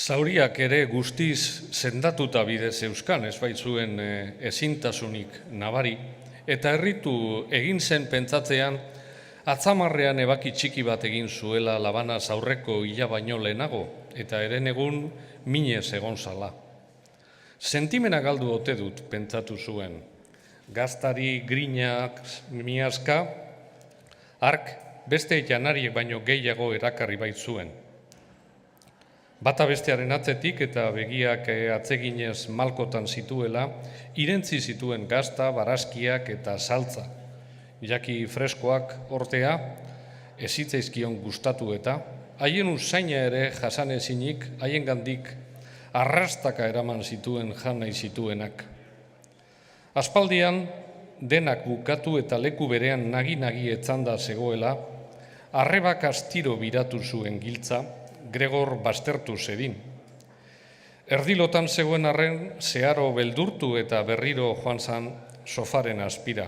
Zauriak ere guztiz sendatuta bidez euskan, ez baitzuen ezintasunik nabari, eta herritu egin zen pentsatzean, atzamarrean ebaki txiki bat egin zuela Labanaz aurreko hila baino lehenago, eta eren egun minez egon zala. Sentimena galdu ote dut, pentsatu zuen. Gaztari grinak miazka, hark beste janariek baino gehiago erakarri baitzuen. Bata bestearen atzetik eta begiak atzeginez malkotan zituela, irentzi zituen gazta, barazkiak eta saltza. Jaki freskoak ortea, ezitzaizkion gustatu eta, haien usaina ere jasanezinik, haien gandik arrastaka eraman zituen jan nahi zituenak. Aspaldian, denak bukatu eta leku berean nagi-nagi etzanda zegoela, arrebak astiro biratu zuen giltza, Gregor baztertu zedin. Erdilotan zegoen arren, zeharo beldurtu eta berriro joan zan sofaren azpira.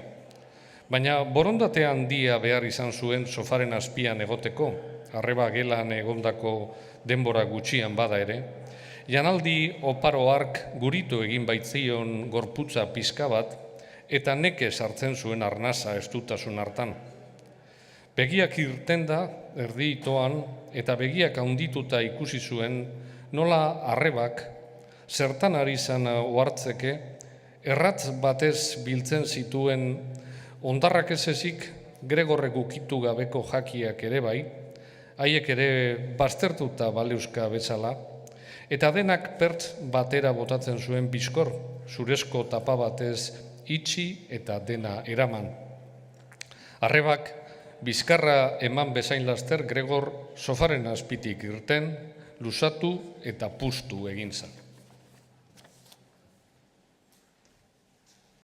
Baina borondatea handia behar izan zuen sofaren azpian egoteko, arreba gelan egondako denbora gutxian bada ere, janaldi oparo hark guritu egin baitzion gorputza pizka bat, eta nekez hartzen zuen arnasa estutasun hartan. Begiak irten da, erdi itoan, eta begiak handituta ikusi zuen, nola arrebak, zertan ari zan ohartzeke, erratz batez biltzen zituen ondarrak ez ezik Gregorrek ukitu gabeko jakiak ere bai, haiek ere baztertuta baleuzka bezala, eta denak pertz batera botatzen zuen bizkor, zurezko tapa batez itxi eta dena eraman. Arrebak, bizkarra eman bezain laster Gregor sofaren azpitik irten, lusatu eta puztu egin zan.